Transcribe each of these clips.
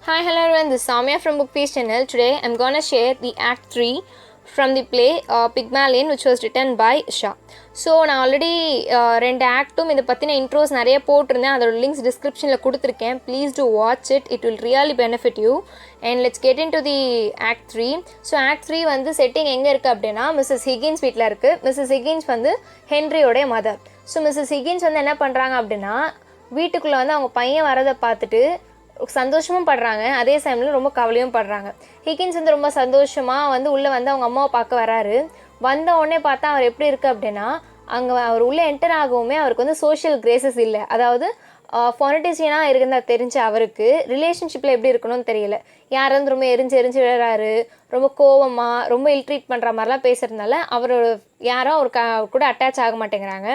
Hi, hello everyone, this is Samya from Bookpiece channel. Today I'm gonna share the Act 3 from the play Pygmalion, which was written by Shah. So நான் already ரெண்டு ஆக்ட்டும் இதை பற்றின intros நிறைய போட்டிருந்தேன். அதோட links டிஸ்கிரிப்ஷனில் கொடுத்துருக்கேன். Please to watch it, it will really benefit you. And let's get in to the act 3. So act 3 வந்து செட்டிங் எங்கே இருக்குது அப்படின்னா மிஸ்ஸஸ் ஹிகின்ஸ் வீட்டில் இருக்குது. மிஸ்ஸஸ் ஹிகின்ஸ் வந்து ஹென்ரியோடைய மதர். ஸோ மிஸ்ஸஸ் ஹிகின்ஸ் வந்து என்ன பண்ணுறாங்க அப்படின்னா வீட்டுக்குள்ளே வந்து அவங்க பையன் வரதை பார்த்துட்டு சந்தோஷமும் படுறாங்க, அதே டைமில் ரொம்ப கவலையும் படுறாங்க. ஹிகின்ஸ் வந்து ரொம்ப சந்தோஷமாக வந்து உள்ளே வந்து அவங்க அம்மாவை பார்க்க வராரு. வந்த உடனே பார்த்தா அவர் எப்படி இருக்குது அப்படின்னா அங்கே அவர் உள்ளே என்டர் ஆகவுமே அவருக்கு வந்து சோஷியல் கிரேசஸ் இல்லை. அதாவது ஃபானட்டிஷியனாக இருந்தால் தெரிஞ்ச அவருக்கு ரிலேஷன்ஷிப்பில் எப்படி இருக்கணும்னு தெரியல. யார் வந்து ரொம்ப எரிஞ்சு விழுறாரு, ரொம்ப கோவமாக ரொம்ப இல்ட்ரீட் பண்ணுற மாதிரிலாம் பேசுகிறதுனால அவர் யாரும் அவர் கூட அட்டாச் ஆக மாட்டேங்கிறாங்க.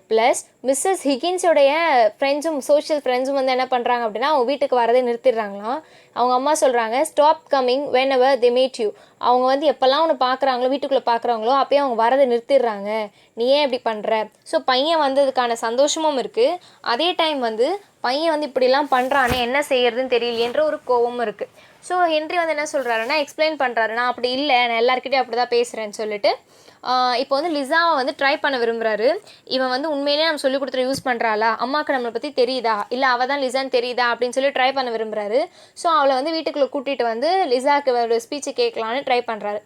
ப்ளஸ் மிஸ்ஸஸ் ஹிகின்ஸோடைய ஃப்ரெண்ட்ஸும் சோஷியல் ஃப்ரெண்ட்ஸும் வந்து என்ன பண்ணுறாங்க அப்படின்னா அவங்க வீட்டுக்கு வரதே நிறுத்திடுறாங்களாம். அவங்க அம்மா சொல்கிறாங்க stop coming when ever they meet you. அவங்க வந்து எப்போல்லாம் ஒன்று பார்க்குறாங்களோ வீட்டுக்குள்ளே பார்க்குறாங்களோ அப்போயே அவங்க வரதை நிறுத்திடுறாங்க. நீ ஏன் இப்படி பண்ணுற? ஸோ பையன் வந்ததுக்கான சந்தோஷமும் இருக்குது, அதே டைம் வந்து பையன் வந்து இப்படிலாம் பண்ணுறானே என்ன செய்யறதுன்னு தெரியலையன்ற ஒரு கோவமும் இருக்குது. ஸோ ஹென்றி வந்து என்ன சொல்கிறாருன்னா எக்ஸ்பிளைன் பண்ணுறாரு, நான் அப்படி இல்லை, நான் எல்லாருக்கிட்டையும் அப்படி தான் பேசுகிறேன்னு சொல்லிட்டு இப்போ வந்து லிசாவை வந்து ட்ரை பண்ண விரும்புகிறாரு. இவன் வந்து உண்மையிலே நம்ம சொல்லிக் கொடுத்துற யூஸ் பண்ணுறாளா, அம்மாவுக்கு நம்மளை பற்றி தெரியுதா, இல்லை அவள் தான் லிசான்னு தெரியுதா அப்படின்னு சொல்லி ட்ரை பண்ண விரும்புகிறாரு. ஸோ அவளை வந்து வீட்டுக்குள்ளே கூட்டிகிட்டு வந்து லிசாவுக்கு ஒரு ஸ்பீச்சை கேட்கலான்னு ட்ரை பண்ணுறாரு.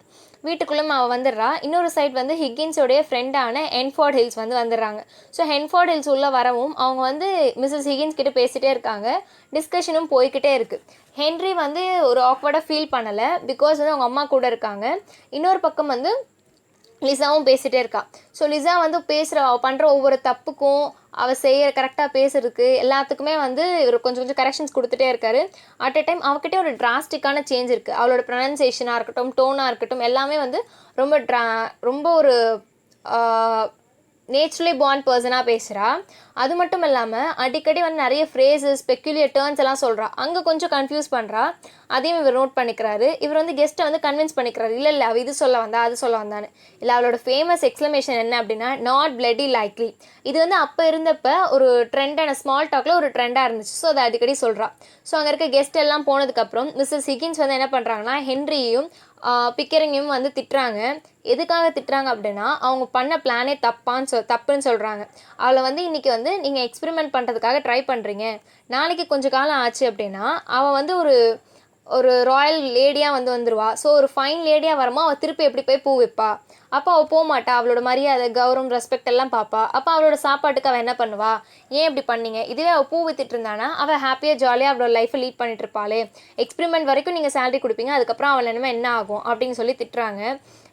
வீட்டுக்குள்ளே அவள் வந்துடுறா. இன்னொரு சைட் வந்து ஹிகின்ஸோடைய ஃப்ரெண்டான ஹென்ஃபோர்ட் ஹில்ஸ் வந்து வந்துடுறாங்க. ஸோ ஹென்ஃபோர்ட் ஹில்ஸ் உள்ளே வரவும் அவங்க வந்து மிஸ்ஸஸ் ஹிகின்ஸ் கிட்ட பேசிகிட்டே இருக்காங்க. டிஸ்கஷனும் போய்கிட்டே இருக்குது. ஹென்ரி வந்து ஒரு ஆக்வர்டாக ஃபீல் பண்ணலை, பிகாஸ் வந்து அவங்க அம்மா கூட இருக்காங்க. இன்னொரு பக்கம் வந்து லிசாவும் பேசிகிட்டே இருக்கா. ஸோ லிசா வந்து அவள் பண்ணுற ஒவ்வொரு தப்புக்கும் அவள் செய்கிற கரெக்டாக பேசுறதுக்கு எல்லாத்துக்குமே வந்து இவர் கொஞ்சம் கரெக்ஷன்ஸ் கொடுத்துட்டே இருக்காரு. அட் அ டைம் அவகிட்டே ஒரு டிராஸ்டிக்கான சேஞ்ச் இருக்குது. அவளோட ப்ரொனன்சியேஷனாக இருக்கட்டும், டோனாக இருக்கட்டும், எல்லாமே வந்து ரொம்ப ஒரு நேச்சுரலி பார்ன் பர்சனாக பேசுகிறா. அது மட்டும் இல்லாமல் அடிக்கடி வந்து நிறைய ஃப்ரேசஸ் பெக்யூலியர் டேர்ன்ஸ் எல்லாம் சொல்கிறா. அங்கே கொஞ்சம் கன்ஃபியூஸ் பண்ணுறா. அதையும் இவர் நோட் பண்ணிக்கிறாரு. இவர் வந்து கெஸ்ட்டை வந்து கன்வின்ஸ் பண்ணிக்கிறாரு, இல்லை அவள் இது சொல்ல வந்தா அது சொல்ல வந்தான்னு. இல்லை அவளோட ஃபேமஸ் எக்ஸ்க்ளமேஷன் என்ன அப்படின்னா நாட் பிளட்டி லைக்லி. இது வந்து அப்போ இருந்தப்போ ஒரு ட்ரெண்டான ஸ்மால் டாக்கில் ஒரு ட்ரெண்டாக இருந்துச்சு. ஸோ அதை அடிக்கடி சொல்கிறா. ஸோ அங்கே இருக்க கெஸ்ட் எல்லாம் போனதுக்கப்புறம் மிஸ்ஸஸ் ஹிகின்ஸ் வந்து என்ன பண்ணுறாங்கன்னா ஹென்ரியும் பிக்கரிங்கையும் வந்து திட்டுறாங்க. எதுக்காக திட்டுறாங்க அப்படின்னா அவங்க பண்ண பிளானே தப்புன்னு சொல்கிறாங்க. அவளை வந்து இன்றைக்கி வந்து நீங்கள் எக்ஸ்பெரிமெண்ட் பண்ணுறதுக்காக ட்ரை பண்ணுறீங்க, நாளைக்கு கொஞ்சம் காலம் ஆச்சு அப்படின்னா அவள் வந்து ஒரு ராயல் லேடியாக வந்துடுவா. ஸோ ஒரு ஃபைன் லேடியாக வரமா அவள் திருப்பி எப்படி போய் பூ வைப்பா? அப்போ அவள் போக மாட்டா. அவளோட மரியாதை, கௌரவம், ரெஸ்பெக்ட் எல்லாம் பார்ப்பா. அப்போ அவளோட சாப்பாட்டுக்கு அவள் என்ன பண்ணுவா? ஏன் இப்படி பண்ணீங்க? இதுவே அவள் பூ வித்துட்டு இருந்தானா அவள் ஹாப்பியாக ஜாலியாக அவளோட லைஃப்பை லீட் பண்ணிட்டு இருப்பாளே. எக்ஸ்பெரிமெண்ட் வரைக்கும் நீங்கள் சேலரி கொடுப்பீங்க, அதுக்கப்புறம் அவள் என்ன ஆகும் அப்படின்னு சொல்லி திட்டுறாங்க.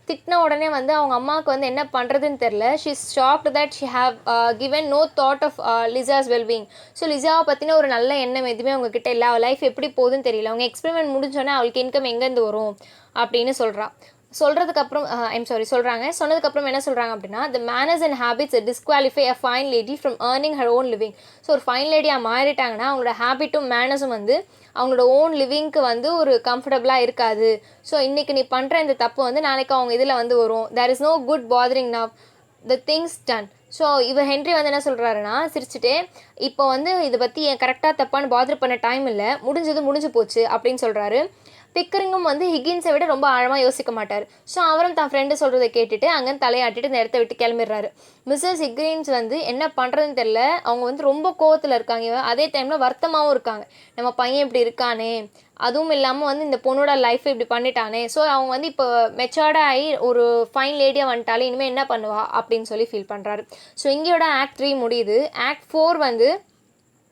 திட்டின உடனே வந்து அவங்க அம்மாவுக்கு வந்து என்ன பண்ணுறதுன்னு தெரில. She is shocked that she have given no thought of Lisa's wellbeing. So லிசாவை பற்றின ஒரு நல்ல எண்ணம் எதுவுமே அவங்கக்கிட்ட இல்லை. அவள் லைஃப் எப்படி போகுதுன்னு தெரியல. அவங்க எக்ஸ்பெரிமெண்ட் முடிஞ்சோடனே அவளுக்கு இன்கம் எங்கேருந்து வரும் அப்படின்னு சொன்னதுக்கப்புறம் என்ன சொல்கிறாங்க அப்படின்னா the manners and habits disqualify a fine lady from earning her own living. So ஒரு ஃபைன் லேடியாக மாறிட்டாங்கன்னா அவங்களோட ஹேபிட்டும் மேனர்ஸும் வந்து அவங்களோட ஓன் லிவிங்க்கு வந்து ஒரு கம்ஃபர்டபுளாக இருக்காது. ஸோ இன்றைக்கி நீ பண்ணுற இந்த தப்பு வந்து நாளைக்கு அவங்க இதில் வந்து வரும். There is no good bothering now the things done. So இவர் ஹென்ரி வந்து என்ன சொல்கிறாருன்னா சிரிச்சுட்டே, இப்போ வந்து இதை பற்றி என் கரெக்டாக தப்பான்னு பாதர் பண்ண டைம் இல்லை, முடிஞ்சு போச்சு அப்படின்னு சொல்கிறாரு. பிக்கரிங்கும் வந்து ஹிகின்ஸை விட ரொம்ப ஆழமாக யோசிக்க மாட்டார். ஸோ அவரும் தான் ஃப்ரெண்டு சொல்கிறத கேட்டுட்டு அங்கேருந்து தலையாட்டிட்டு இந்த இடத்த விட்டு கிளம்பிடுறாரு. மிஸ்ஸஸ் ஹிகின்ஸ் வந்து என்ன பண்ணுறதுன்னு தெரில. அவங்க வந்து ரொம்ப கோவத்தில் இருக்காங்க, அதே டைமில் வருத்தமாகவும் இருக்காங்க. நம்ம பையன் இப்படி இருக்கானே, அதுவும் இல்லாமல் வந்து இந்த பொண்ணோட லைஃப் இப்படி பண்ணிட்டானே. ஸோ அவங்க வந்து இப்போ மெச்சோர்டாக ஆகி ஒரு ஃபைன் லேடியாக வந்துட்டாலே இனிமேல் என்ன பண்ணுவா அப்படின்னு சொல்லி ஃபீல் பண்ணுறாரு. ஸோ இங்கேயோட ஆக்ட் 3 முடியுது. ஆக்ட் 4 வந்து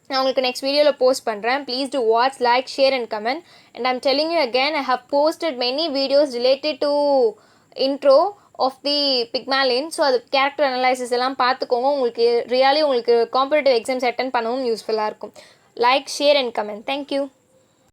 நான் உங்களுக்கு நெக்ஸ்ட் வீடியோவில் போஸ்ட் பண்ணுறேன். Please to watch, like, share and comment. And I'm telling you again, I have posted many videos related to intro of the Pygmalion. So அது கேரக்டர் அனலைசிஸ் எல்லாம் பார்த்துக்கோங்க. உங்களுக்கு காம்படிட்டிவ் எக்ஸாம்ஸ் அட்டன் பண்ணவும் யூஸ்ஃபுல்லாக இருக்கும். Like, share and comment. Thank you.